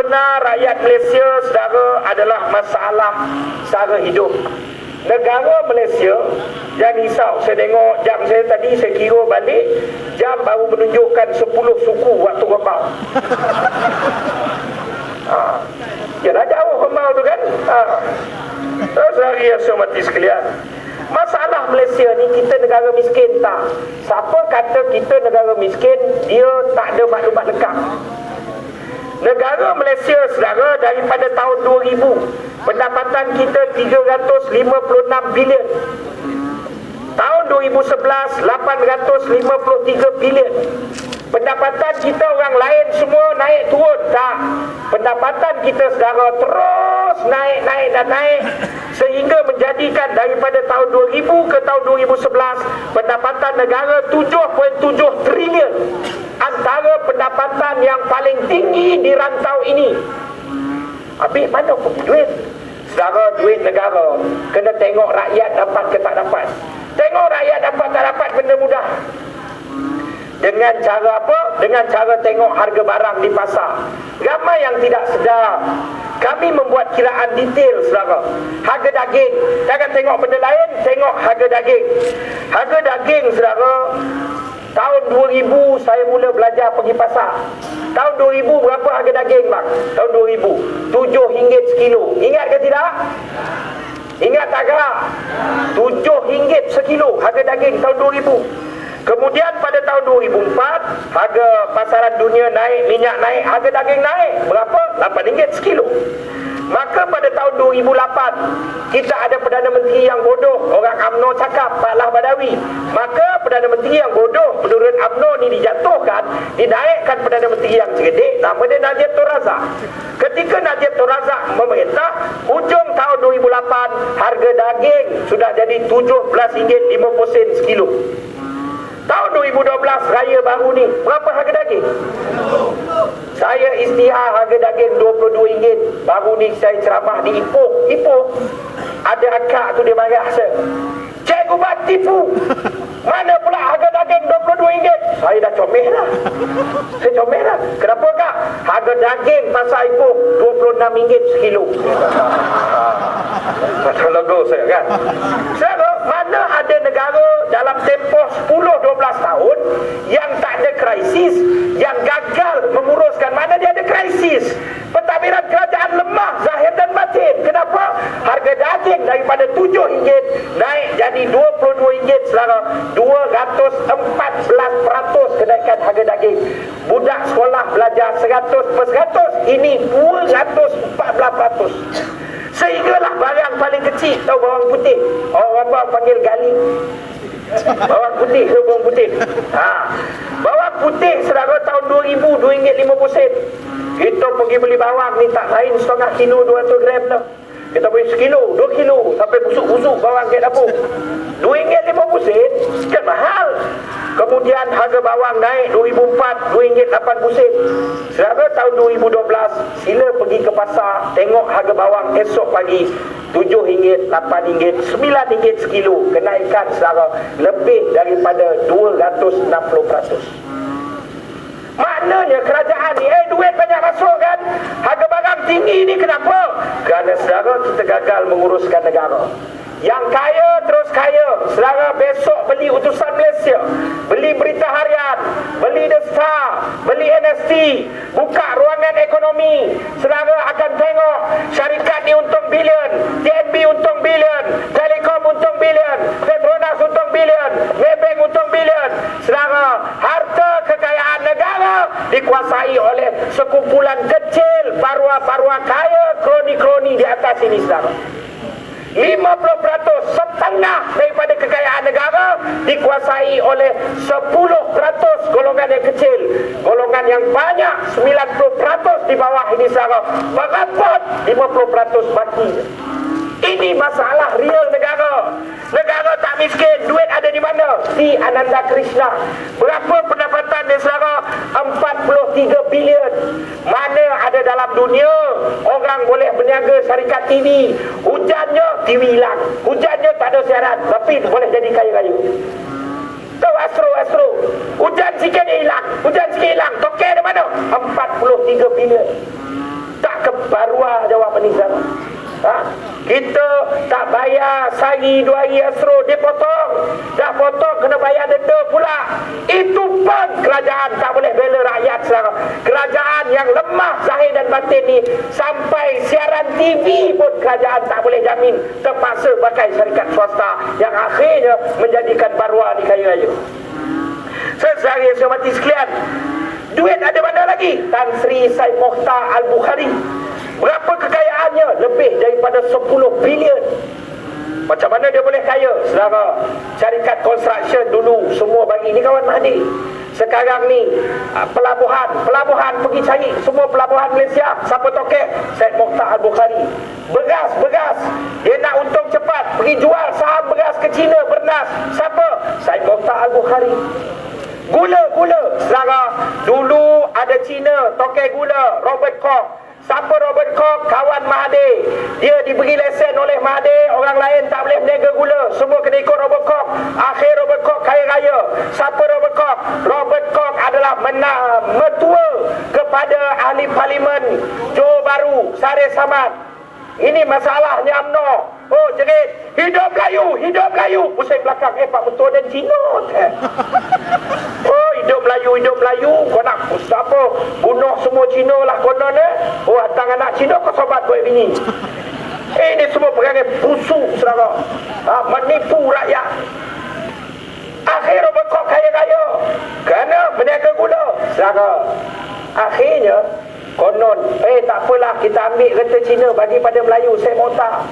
benar rakyat Malaysia, saudara, adalah masalah sara hidup. Negara Malaysia, jangan risau. Saya tengok jam saya tadi, saya kira balik, jam baru menunjukkan 10 suku waktu Rembau. Yalah jauh Rembau tu kan. Saudari yang saya mati sekalian, masalah Malaysia ni, kita negara miskin tak? Siapa kata kita negara miskin, dia tak ada maklumat lengkap. Negara Malaysia, saudara, daripada tahun 2000, pendapatan kita 356 bilion. Tahun 2011, 853 bilion. Pendapatan kita orang lain semua naik turun? Tak. Pendapatan kita, saudara, terus naik dan naik, sehingga menjadikan daripada tahun 2000 ke tahun 2011 pendapatan negara 7.7 trilion. Antara pendapatan yang paling tinggi di rantau ini. Habis mana pergi duit? Saudara, duit negara kena tengok rakyat dapat ke tak dapat. Tengok rakyat dapat tak dapat benda mudah. Dengan cara apa? Dengan cara tengok harga barang di pasar. Ramai yang tidak sedar. Kami membuat kiraan detail, saudara. Harga daging, jangan tengok benda lain, tengok harga daging. Harga daging, saudara, tahun 2000 saya mula belajar pergi pasar. Tahun 2000 berapa harga daging, bang? Tahun 2000 RM7 sekilo. Ingat ke tidak? Ingat tak kak? RM7 sekilo harga daging tahun 2000. Kemudian pada tahun 2004 harga pasaran dunia naik, minyak naik, harga daging naik. Berapa? RM8 sekilo. Maka pada tahun 2008 kita ada Perdana Menteri yang bodoh. Orang UMNO cakap, Pak Lah Badawi. Maka Perdana Menteri yang bodoh, menurut UMNO ni dijatuhkan, dinaikkan Perdana Menteri yang cerdik, nama dia Najib Tun Razak. Ketika Najib Tun Razak memerintah, hujung tahun 2008 harga daging sudah jadi RM17.50 sekilo. Tahun 2012 raya baru ni, berapa harga daging? Saya isytihar harga daging RM22. Baru ni saya ceramah di Ipoh. Ada akak tu dia marah saya. Cikgu Bat tipu. Mana pula harga daging RM22? Saya dah comel lah. Saya comel lah. Kenapa kak? Harga daging pasar Ipoh RM26 sekilo. Macam logo saya kan. Saudara, mana ada negara dalam tempoh 10-12 tahun yang tak ada krisis, yang gagal menguruskan? Mana dia ada krisis? Pentadbiran kerajaan lemah zahir dan batin. Kenapa? Harga daging daripada RM7 naik jadi RM22, saudara. 214% kenaikan harga daging. Budak sekolah belajar 100%, ini 214%. Sehinggalah barang paling kecil, tahu bawang putih, orang panggil gali. Bawang putih ke bawang putih? Bawang putih, saudara, tahun 2000 RM2.50. Kita pergi beli bawang ni tak lain setengah kilo 200 gram dah. Kita beli sekilo, 2 kilo, sampai busuk-busuk bawang kat dapur. RM2.50 kan mahal. Kemudian harga bawang naik 2004 RM2.80. Saudara, tahun 2012 sila pergi ke pasar, tengok harga bawang esok pagi RM7, RM8, RM9 sekilo. Kenaikan, saudara, lebih daripada 260%. Maknanya kerajaan ni duit banyak masuk kan, harga barang tinggi ni. Kenapa? Kerana, saudara, kita gagal menguruskan negara. Yang kaya terus kaya. Saudara, besok beli Utusan Malaysia, beli Berita Harian, beli The Star, beli NST, buka ruangan ekonomi, saudara akan tengok syarikat ni untung bilion, TNB untung bilion, Telekom untung bilion, Petronas untung bilion, Maybank untung bilion. Saudara, harta kekayaan negara dikuasai oleh sekumpulan kecil, barua-barua kaya, kroni-kroni di atas ini, saudara. 50%, setengah daripada kekayaan negara dikuasai oleh 10% golongan yang kecil. Golongan yang banyak 90% di bawah ini, saudara, merapat 50% baki. Ini masalah real negara. Negara tak miskin. Duit ada di mana? Di Ananda Krishna. Berapa pendapatan dia, saudara? 43 bilion. Mana ada dalam dunia orang boleh berniaga syarikat TV, hujannya TV hilang, hujannya tak ada siaran, tapi boleh jadi kaya-kaya. Tahu Astro, hujan sikit dia hilang, hujan sikit hilang, token di mana? 43 bilion. Tak kebarua jawab ni sekarang. Kita tak bayar sehari 2 hari asro, dia potong. Dah potong kena bayar denda pula. Itu pun kerajaan tak boleh bela rakyat sekarang. Kerajaan yang lemah zahir dan batin ni, sampai siaran TV pun kerajaan tak boleh jamin, terpaksa pakai syarikat swasta yang akhirnya menjadikan baruah ni kaya raya. Sesari yang saya mati sekalian, duit ada mana lagi? Tan Sri Said Mokhtar Al-Bukhari, berapa kekayaannya? Lebih daripada 10 bilion. Macam mana dia boleh kaya? Saudara, syarikat construction dulu semua bagi, ni kawan Mahdi. Sekarang ni pelabuhan pergi cari semua pelabuhan Malaysia. Siapa tokek? Said Mokhtar Al-Bukhari. Beras, dia nak untung cepat, pergi jual saham beras ke China, bernas. Siapa? Said Mokhtar Al-Bukhari. Gula, saudara, dulu ada Cina tokek gula, Robert Koch. Siapa Robert Koch? Kawan Mahathir. Dia diberi lesen oleh Mahathir, orang lain tak boleh berniaga gula, semua kena ikut Robert Koch. Akhir Robert Koch kaya raya. Siapa Robert Koch? Robert Koch adalah mentua kepada ahli parlimen Johor Bahru, Sarif Samad. Ini masalahnya UMNO. Oh, jerit, hidup Melayu. Pusing belakang, Pak Mentua dan Cina. Oh, hidup Melayu. Kau nak apa? Bunuh semua Cina lah konon. Oh, hantar anak Cina kau sobat buat bini. Ini semua perangai busuk, saudara. Menipu rakyat. Akhir Robert Koch kaya raya kerana berniaga gula, saudara. Akhirnya konon, tak apalah, kita ambil kereta Cina bagi pada Melayu. Saya motak.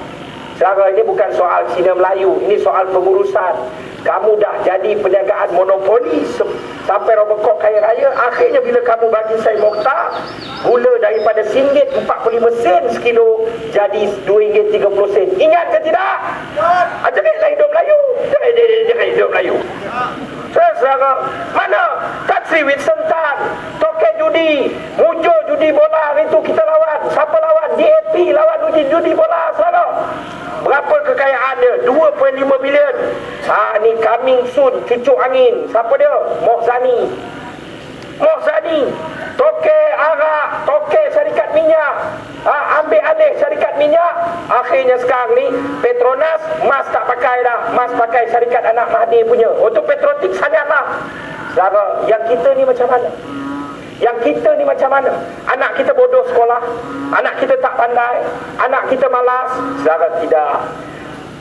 Saudara, ini bukan soal Cina Melayu, ini soal pengurusan. Kamu dah jadi perniagaan monopoli sampai Robert Koch kaya raya. Akhirnya bila kamu bagi saya Mokhtar, gula daripada RM45 sekilo jadi RM2.30. Ingat ke tidak? Janganlah hidup Melayu. Jangan hidup Melayu. Saudara, mana Tan Sri Winston Tan tokek judi, muncul judi bola itu kita lawan. Siapa lawan? DAP lawan judi bola, saudara. Berapa kekayaannya? 2.5 bilion. Ni coming soon, cucuk angin. Siapa dia? Mohzani. Tokek arak, tokek syarikat minyak. Ambil alih syarikat minyak. Akhirnya sekarang ni Petronas, Mas tak pakai dah. Mas pakai syarikat anak Mahathir punya. Untuk Petrotik sangatlah. Saudara, yang kita ni macam mana? Anak kita bodoh sekolah, anak kita tak pandai, anak kita malas. Saudara, tidak.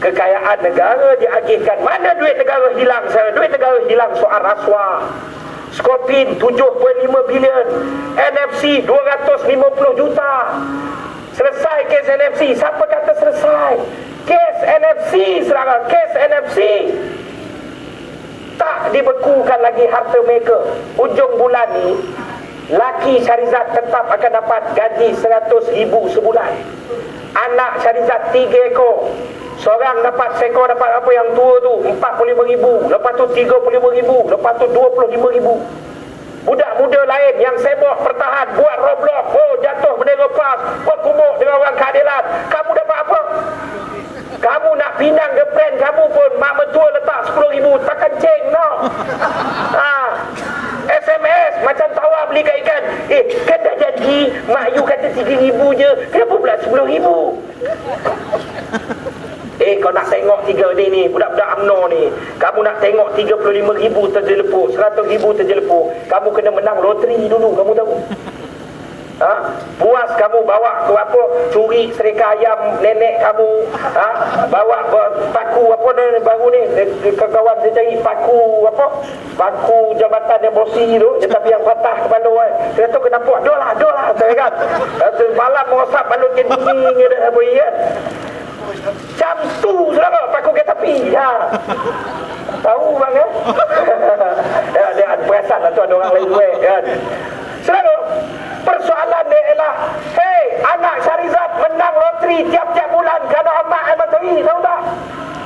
Kekayaan negara diagihkan. Mana duit negara hilang? Duit negara hilang soal rasuah. Skopin 7.5 bilion, NFC 250 juta. Selesai kes NFC. Siapa kata selesai? Kes NFC, saudara, kes NFC tak dibekukan lagi harta mereka. Ujung bulan ni laki Syarizat tetap akan dapat gaji 100,000 sebulan. Anak Syarizat 3 ekor. Seorang dapat seekor, dapat apa yang tua tu 45,000, lepas tu 35,000, lepas tu 25,000. Budak muda lain yang sibuk bertahan, buat Roblox, jatuh bendera PAS, berkumuk dengan orang keadilan. Kamu dapat apa? Kamu nak pinang girlfriend kamu pun mak mentua letak 10,000, tak kencing tau. SMS macam tawar beli ikan. Kan dah janji mak you kata 3,000 je, kenapa pula 10,000? Kau nak tengok 3 ni budak-budak UMNO ni, kamu nak tengok 35,000 terjelepuk, 100,000 terjelepuk, kamu kena menang loteri dulu, kamu tahu. Puas kamu bawa ke apa, curi serika ayam nenek kamu, bawa paku apa ni baru ni, kawan saya cari paku apa, paku jabatan yang bosi tu, tetapi yang patah kepala dia tu kena puas, dolah kan, malam merosap balut kencing dia apa kan. Jam tu saudara, paku ke tepi. Tahu bang ya? Dia ada perasan lah tu, ada orang lain buat kan. Saudara, persoalan dia ialah, anak Syarizat menang loteri tiap-tiap bulan kerana Ahmad Al-Batari, tahu tak?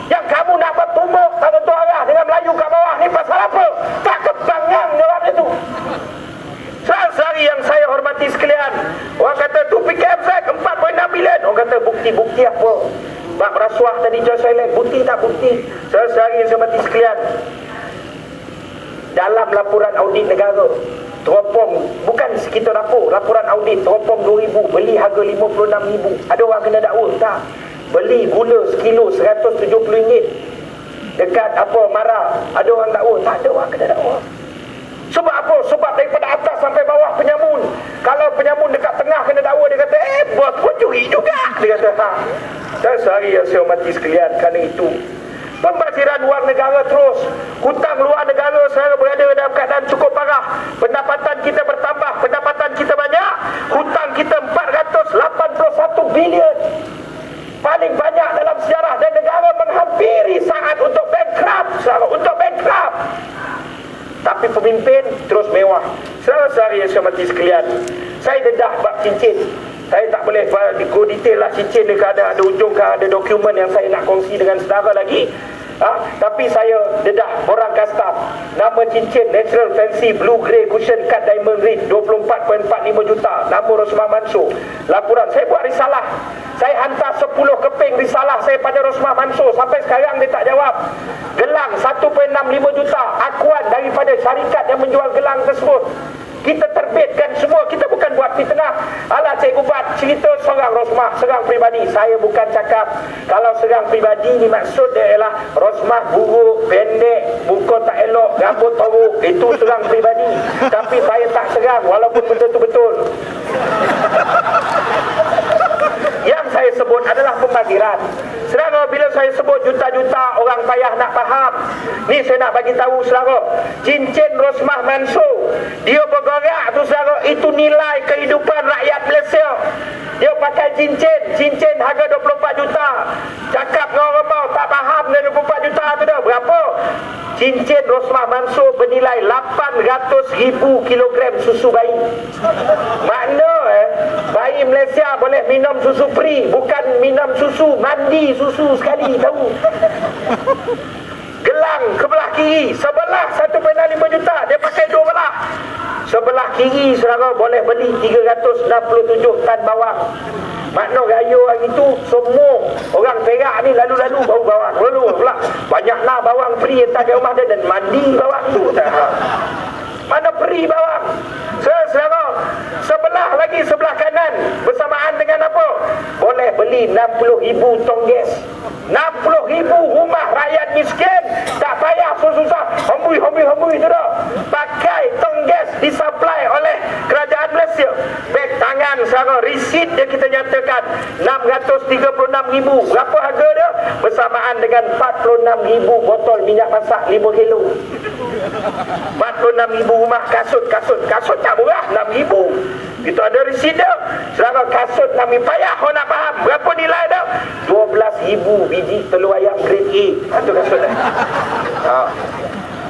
Yang kamu nak bertumbuk tak tentu arah dengan Melayu kat bawah ni pasal apa? Tak kebangang jawab itu. Sehari yang saya hormati sekalian, orang kata tu PKMZ 4.6 bilion. Orang kata bukti apa? Bab rasuah tadi Joy Silent, bukti tak bukti? Sehari yang saya hormati sekalian, dalam laporan audit negara teropong, bukan kita laporan audit, teropong 2,000, beli harga 56,000. Ada orang kena dakwa? Tak. Beli gula sekilo RM170 dekat Mara, ada orang dakwa? Tak ada orang kena dakwa. Sebab apa? Sebab daripada atas sampai bawah penyamun. Kalau penyamun dekat tengah kena dakwa, dia kata bos pun curi juga, dia kata. Dan sehari yang saya hormati sekalian, kerana itu pembaziran wang negara terus, hutang luar negara sekarang berada dalam keadaan cukup parah. Pendapatan kita bertambah, pendapatan kita banyak, hutang kita 481 bilion, paling banyak dalam sejarah, dan negara menghampiri saat untuk bankrupt, untuk bankrupt. Tapi pemimpin terus mewah. Sehari yang saya hormati sekalian, saya dedah bab cincin. Saya tak boleh go detail lah cincin ni, kerana ada ujung, ada dokumen yang saya nak kongsi dengan saudara lagi. Tapi saya dedah borang custom. Nama cincin Natural Fancy Blue Grey Cushion Cut Diamond Ring 24.45 juta. Nama Rosmah Mansur. Laporan saya buat risalah, saya hantar 10 keping risalah saya pada Rosmah Mansur. Sampai sekarang dia tak jawab. Gelang 1.65 juta, akuan daripada syarikat yang menjual gelang tersebut. Kita terbitkan semua, kita bukan buat fitnah. Alah Cikgu Bat cerita serang Rosmah, serang peribadi. Saya bukan cakap kalau serang peribadi ni maksud dia ialah Rosmah buruk, pendek, muka tak elok, rambut teruk, itu serang peribadi. Tapi saya tak serang walaupun benda tu betul. Yang saya sebut adalah pembaziran. Saudara, bila saya sebut juta-juta orang payah nak faham. Ni saya nak bagi tahu saudara, cincin Rosmah Mansur, dia bergerak tu saudara, itu nilai kehidupan rakyat Malaysia. Dia pakai cincin harga 24 juta. Cakap dengan orang bawah tak faham dengan 24 juta tu dah. Berapa? Cincin Rosmah Mansur bernilai 800,000 kilogram susu bayi. Makna bayi Malaysia boleh minum susu free, bukan minum susu, mandi susu sekali, tahu. Gelang kebelah kiri, sebelah 1.5 juta, dia pakai dua belah. Sebelah kiri saudara boleh beli 367 tan bawang. Makna raya hari itu semua orang Perak ni lalu-lalu bau bawang. Lalu pula banyak lah bawang free entah ke rumah dia, dan mandi bawang tu. Mana free bawang? Saudara, sebelah kanan bersamaan dengan apa? Boleh beli 60,000 tong gas. 60,000 rumah rakyat miskin tak payah susah hambui tu dah. Pakai tong gas disupply oleh kerajaan Malaysia. Beg tangan saudara, resit dia kita nyatakan 636,000. Berapa harga dia? Bersamaan dengan 46,000 botol minyak masak 5 kilo. 46,000 rumah kasut tak murah, 6,000. Kita ada resit dia. Saudara, kasut Nami payah kau nak faham berapa nilai dia? 12,000 biji telur ayam grade A. Itu kasut dia.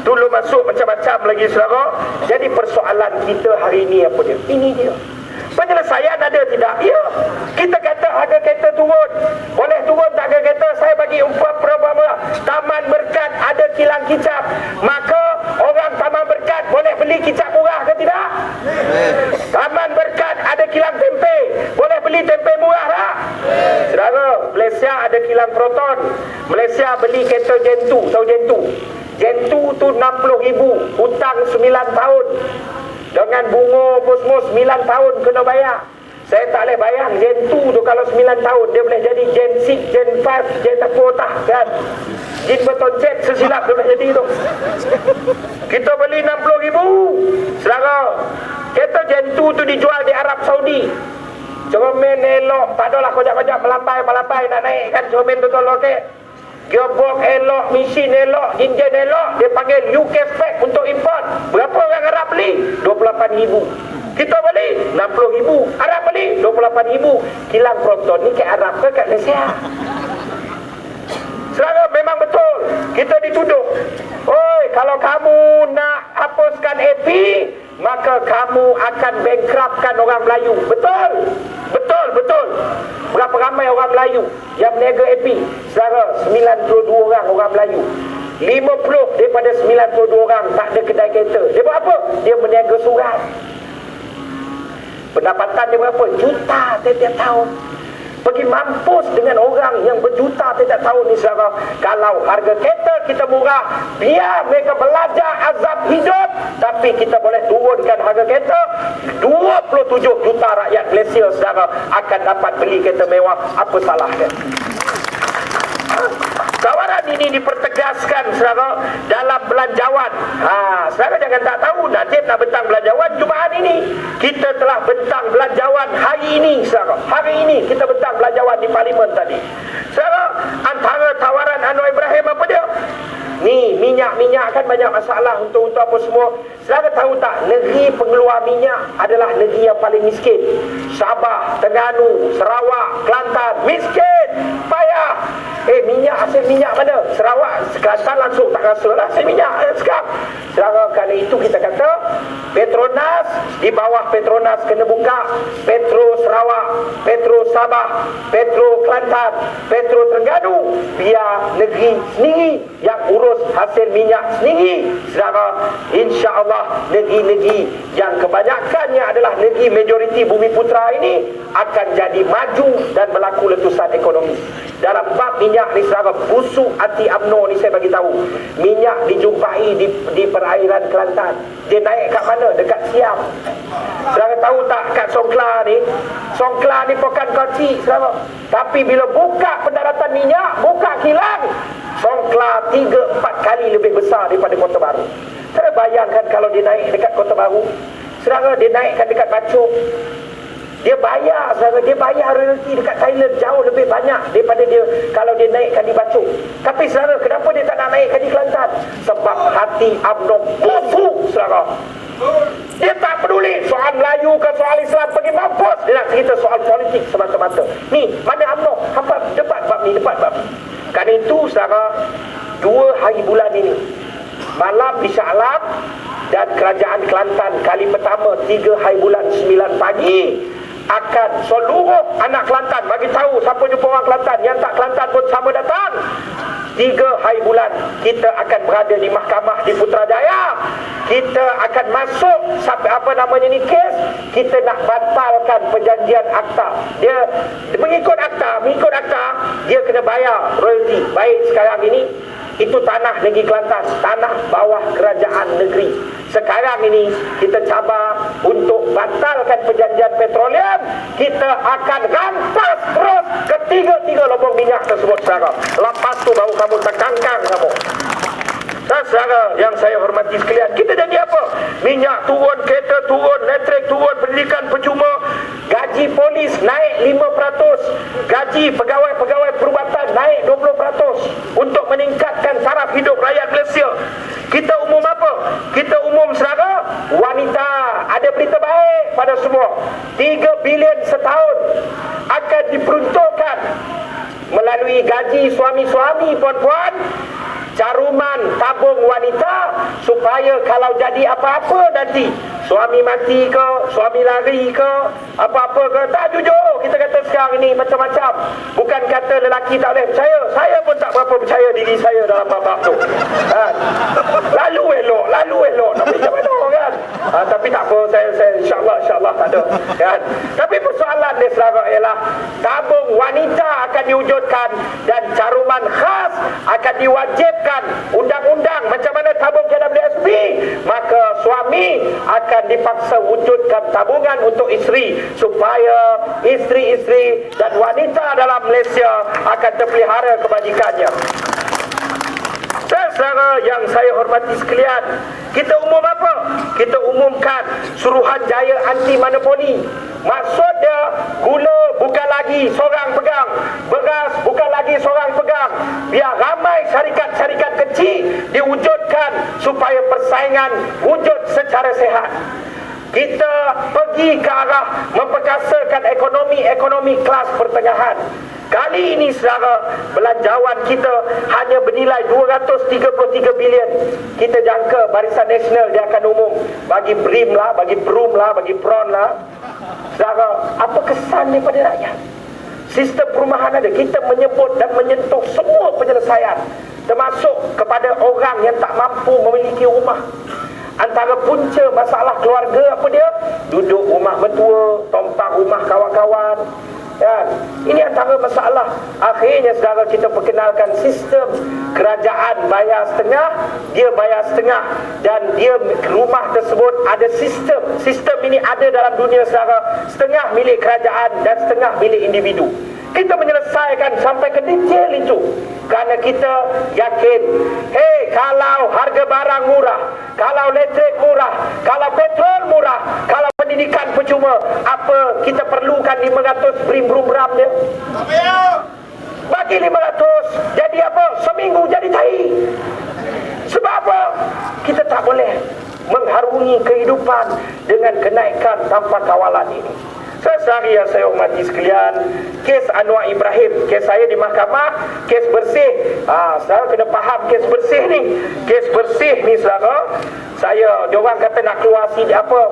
Dulu masuk macam-macam lagi saudara. Jadi persoalan kita hari ini apa dia? Ini dia. Penyelesaian ada tidak? Ya. Kita kata harga kereta turun. Boleh turun tak harga kereta? Saya bagi umpama Taman Berkat ada kilang kicap. Maka orang Taman Berkat boleh beli kicap murah ke tidak? Taman Berkat ada kilang tempe. Boleh beli tempe murah tak? Saudara, Malaysia ada kilang Proton. Malaysia beli kereta Gen2. Tahu Gen2? Gen2 tu 60,000. Hutang 9 tahun. Dengan bunga bos 9 tahun kena bayar. Saya tak boleh bayang Gen 2 tu kalau 9 tahun dia boleh jadi Gen 6, Gen 5, Gen apa tak kan. Jin beton jet sesilap dia boleh jadi tu. Kita beli 60,000. Saudara, kereta Gen 2 tu dijual di Arab Saudi. Cermin elok, tak adalah kojak-kojak melambai nak naik kan cermin tu tolong okey. Gearbox elok, mesin elok, enjin elok, dia panggil UK spec untuk import. Berapa orang Arab beli? 28,000. Kita beli 60,000. Arab beli 28,000. Kilang Proton ni kat Arab ke kat Malaysia? Saudara, memang betul kita dituduh. Oi, kalau kamu nak hapuskan AP, maka kamu akan bankruptkan orang Melayu. Betul. Berapa ramai orang Melayu yang berniaga AP? Saudara, 92 orang Melayu. 50 daripada 92 orang tak ada kedai kereta. Dia buat apa? Dia berniaga surat. Pendapatan dia berapa? Juta setiap tahun. pergi mampus dengan orang yang berjuta tidak tahu ni saudara. Kalau harga kereta kita murah, biar mereka belajar azab hidup, tapi kita boleh turunkan harga kereta, 27 juta rakyat Malaysia saudara akan dapat beli kereta mewah. Apa salahnya? Tawaran ini dipertegaskan saudara dalam belanjawan. Saudara jangan tak tahu, Najib nak bentang belanjawan Jumaat ini. Kita telah bentang belanjawan hari ini saudara. Hari ini kita bentang belanjawan di Parlimen tadi. Saudara, antara tawaran Anwar Ibrahim apa dia? Ni minyak kan banyak masalah untuk apa semua. Saudara tahu tak, negeri pengeluar minyak adalah negeri yang paling miskin. Sabah, Terengganu, Sarawak, Kelantan miskin, payah. Hasil minyak mana? Sarawak, Kelantan langsung tak rasa lah hasil minyak sekarang. Saudara, kerana itu kita kata Petronas, di bawah Petronas kena buka Petro Sarawak, Petro Sabah, Petro Kelantan, Petro Terengganu, biar negeri sendiri yang urus hasil minyak sendiri. Saudara, insya-Allah negeri-negeri yang kebanyakannya adalah negeri majoriti Bumi Putra ini akan jadi maju dan berlaku letusan ekonomi. Dalam bab minyak ni saudara, busuk hati UMNO ni saya bagi tahu. Minyak dijumpai di perairan Kelantan. Dia naik kat mana? Dekat Siam. Saudara tahu tak, kat Songkla ni bukan kecil saudara. Tapi bila buka pendaratan minyak, buka kilang, Songkla 3-4 kali lebih besar daripada Kota Baru. Saudara bayangkan kalau dia naik dekat Kota Baru, saudara dia naikkan dekat Bachok, dia bayar saudara, dia bayar royalty dekat Thailand jauh lebih banyak daripada dia kalau dia naikkan di Bachok. Tapi saudara, kenapa dia tak nak naikkan di Kelantan? Sebab hati UMNO busuk saudara. Dia tak peduli soal Melayu ke soal Islam, pergi mampus. Dia nak cerita soal politik semata-mata. Ni, mana UMNO? Hampa debat bab ni, Kan itu saudara, 2 hari bulan ini, malam di Shah Alam dan Kerajaan Kelantan kali pertama 3 hari bulan 9 pagi akan seluruh anak Kelantan bagi tahu siapa jumpa orang Kelantan, yang tak Kelantan pun sama datang. 3 hari bulan kita akan berada di mahkamah di Putrajaya. Kita akan masuk sampai apa namanya ni kes, kita nak batalkan perjanjian akta. Dia mengikut akta, dia kena bayar royalty. Baik sekarang ini itu tanah negeri Kelantan, tanah bawah kerajaan negeri. Sekarang ini kita cabar untuk batalkan perjanjian petroleum. Kita akan rampas terus ketiga-tiga lubang minyak tersebut saudara. Lepas tu baru kamu terkangkang kamu. Dan saudara yang saya hormati sekalian, kita jadi apa? Minyak turun, kereta turun, elektrik turun, pendidikan percuma, gaji polis naik 5%, gaji pegawai-pegawai perubatan naik 20% untuk meningkatkan taraf hidup rakyat Malaysia. Kita umum apa? Kita umum saudara, wanita. Ada berita baik pada semua. 3 bilion setahun akan diperuntukkan melalui gaji suami-suami puan-puan, caruman tabung wanita, supaya kalau jadi apa-apa nanti, suami mati ke, suami lari ke, apa-apa ke, tak jujur. Kita kata sekarang ini macam-macam. Bukan kata lelaki tak boleh percaya, saya pun tak berapa percaya diri saya dalam bab tu kan? Lalu elok tapi macam mana kan? Tapi tak apa, saya insyaAllah tak ada kan? Tapi persoalan dia saudara ialah tabung wanita akan diwujudkan dan caruman khas akan diwajibkan undang-undang macam mana tabung KWSP. Maka suami akan dipaksa wujudkan tabungan untuk isteri, supaya isteri-isteri dan wanita dalam Malaysia akan terpelihara kebajikannya. Dan saudara yang saya hormati sekalian, kita umum apa? Kita umumkan Suruhanjaya anti monopoli. Maksud dia, gula bukan lagi seorang pegang, beras bukan lagi seorang pegang. Biar ramai syarikat-syarikat kecil diwujudkan supaya persaingan wujud secara sehat. Kita pergi ke arah memperkasakan ekonomi kelas pertengahan. Kali ini saudara, belanjawan kita hanya bernilai 233 bilion. Kita jangka Barisan Nasional dia akan umum bagi BRIM lah, bagi PRUM lah, bagi PRON lah. Saudara, apa kesan daripada rakyat? Sistem perumahan ada, kita menyebut dan menyentuh semua penyelesaian, termasuk kepada orang yang tak mampu memiliki rumah. Antara punca masalah keluarga apa dia? Duduk rumah mertua, tompak rumah kawan-kawan. Ya, ini antara masalah. Akhirnya saudara kita perkenalkan sistem kerajaan bayar setengah, dia bayar setengah, dan dia rumah tersebut ada sistem. Sistem ini ada dalam dunia saudara, setengah milik kerajaan dan setengah milik individu. Kita menyelesaikan sampai ke detail itu kerana kita yakin, kalau harga barang murah, kalau listrik murah, kalau petrol murah, kalau pendidikan percuma, apa kita perlukan 500 brim-brum-ram dia? Bagi 500 jadi apa? Seminggu jadi tai. Sebab apa? Kita tak boleh mengharungi kehidupan dengan kenaikan tanpa kawalan ini. Sehari yang saya hormati sekalian, kes Anwar Ibrahim, kes saya di mahkamah, kes bersih. Saudara kena faham kes bersih ni. Kes bersih ni saudara, diorang kata nak keluar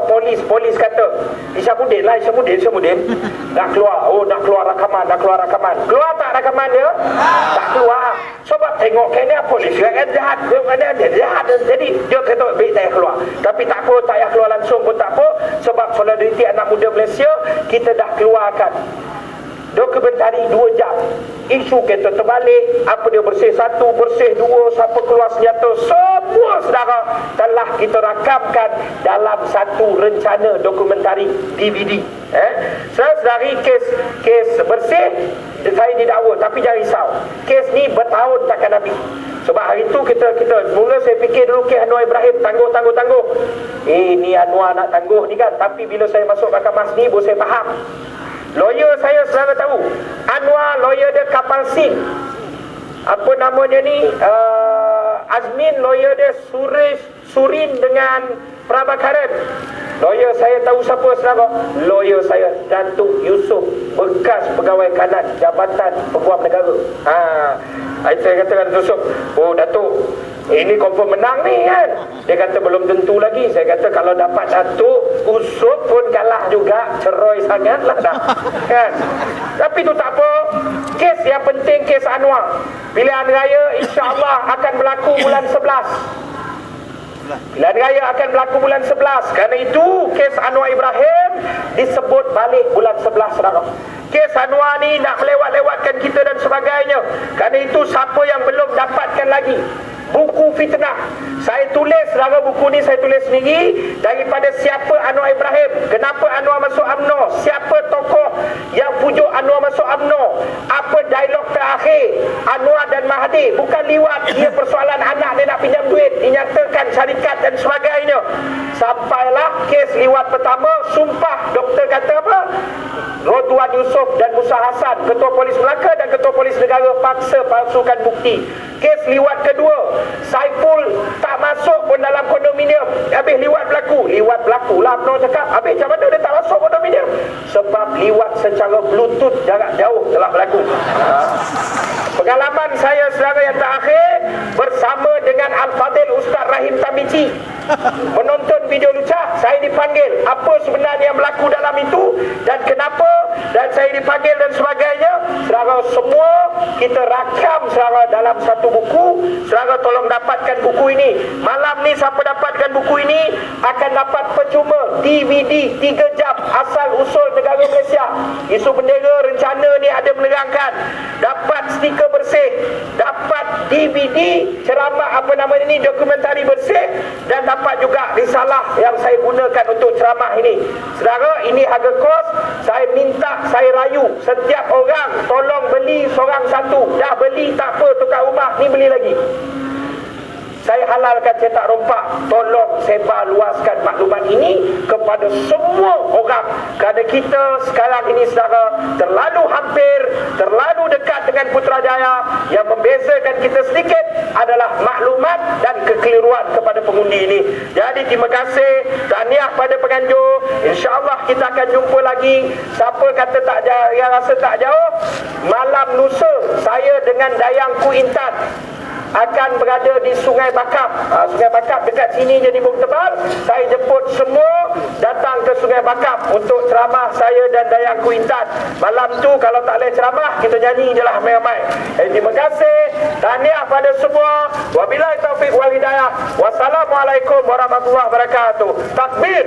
polis kata Isyamuddin nak keluar rakaman. Keluar tak rakaman dia? Tak keluar. Sebab tengok kena polis kan jahat. Jadi dia kata baik tak payah keluar. Tapi tak apa, tak payah keluar langsung pun tak apa, sebab solidariti anak muda Malaysia kita dah keluarkan dokumentari 2 jam. Isu kereta terbalik, apa dia bersih 1, bersih 2, siapa keluar senjata, semua saudara telah kita rakamkan dalam satu rencana dokumentari DVD. Saudari, kes bersih saya didakwa, tapi jangan risau, kes ni bertahun takkan habis. Sebab hari tu kita mula saya fikir dulu kes Anwar Ibrahim tangguh. Ni Anwar nak tangguh ni kan. Tapi bila saya masuk mahkamah ni baru saya faham. Lawyer saya saudara tahu, Anwar lawyer dia kapal Sing. Apa namanya ni? Azmin lawyer dia Surin dengan Prabhakaran. Lawyer saya tahu siapa saudara? Lawyer saya Datuk Yusof, bekas pegawai kanan Jabatan Peguam Negara. Saya kata dengan Yusof, Datuk, ini confirm menang ni kan? Dia kata belum tentu lagi. Saya kata kalau dapat Datuk Yusof pun kalah juga, cerai sangat lah dah kan? Tapi tu tak apa. Kes yang penting kes Anwar, pilihan raya insya-Allah akan berlaku bulan 11. Pilihan raya akan berlaku bulan 11. Kerana itu kes Anwar Ibrahim disebut balik bulan 11 saudara. Kes Anwar ni nak melewat-lewatkan kita dan sebagainya. Kerana itu siapa yang belum dapatkan lagi buku fitnah, saya tulis saudara, buku ni saya tulis sendiri. Daripada siapa Anwar Ibrahim, kenapa Anwar masuk UMNO, siapa tokoh yang pujuk Anwar masuk UMNO, apa dialog terakhir Anwar dan Mahathir. Bukan liwat dia persoalan anak dia nak pinjam duit, dinyatakan syarikat dan sebagainya. Sampailah kes liwat pertama, sumpah doktor kata apa? Rodwan Yusof dan Musa Hassan, Ketua Polis Melaka dan Ketua Polis Negara, paksa palsukan bukti. Kes liwat kedua, Saiful tak masuk pun dalam kondominium. Habis liwat berlaku lah UMNO cakap. Habis macam mana dia tak masuk kondominium? Sebab liwat secara bluetooth jarak jauh telah berlaku. Pengalaman saya saudara yang terakhir bersama dengan Al-Fadil Ustaz Rahim Tamici, menonton video lucah. Saya dipanggil, apa sebenarnya yang berlaku dalam itu dan kenapa, dan saya dipanggil dan sebagainya. Saudara, semua kita rakam saudara dalam satu buku. Saudara tolong dapatkan buku ini. Malam ni siapa dapatkan buku ini akan dapat percuma DVD 3 jam asal usul negara Malaysia. Isu bendera rencana ni ada menerangkan. Dapat stiker bersih, dapat DVD ceramah apa namanya ni, dokumentari bersih, dan dapat juga risalah yang saya gunakan untuk ceramah ini. Saudara, ini harga kos. Saya minta, saya rayu setiap orang tolong beli seorang satu. Dah beli tak apa, tukar rumah ni beli lagi. Saya halalkan cetak rompak. Tolong sebar luaskan maklumat ini kepada semua orang. Kerana kita sekarang ini saudara terlalu hampir, terlalu dekat dengan Putrajaya. Yang membezakan kita sedikit adalah maklumat dan kekeliruan kepada pengundi ini. Jadi terima kasih, tahniah pada penganjur. InsyaAllah kita akan jumpa lagi. Siapa kata tak jauh, yang rasa tak jauh, malam lusa saya dengan Dayangku Intan akan berada di Sungai Bakap. Sungai Bakap dekat sini je di Bukit Tebal. Saya jemput semua datang ke Sungai Bakap untuk ceramah saya dan Dayangku Intan. Malam tu kalau tak boleh ceramah, kita nyanyi je lah ramai-ramai. Terima kasih, tahniah pada semua. Wabillahi taufiq wal hidayah. Wassalamualaikum warahmatullahi wabarakatuh. Takbir.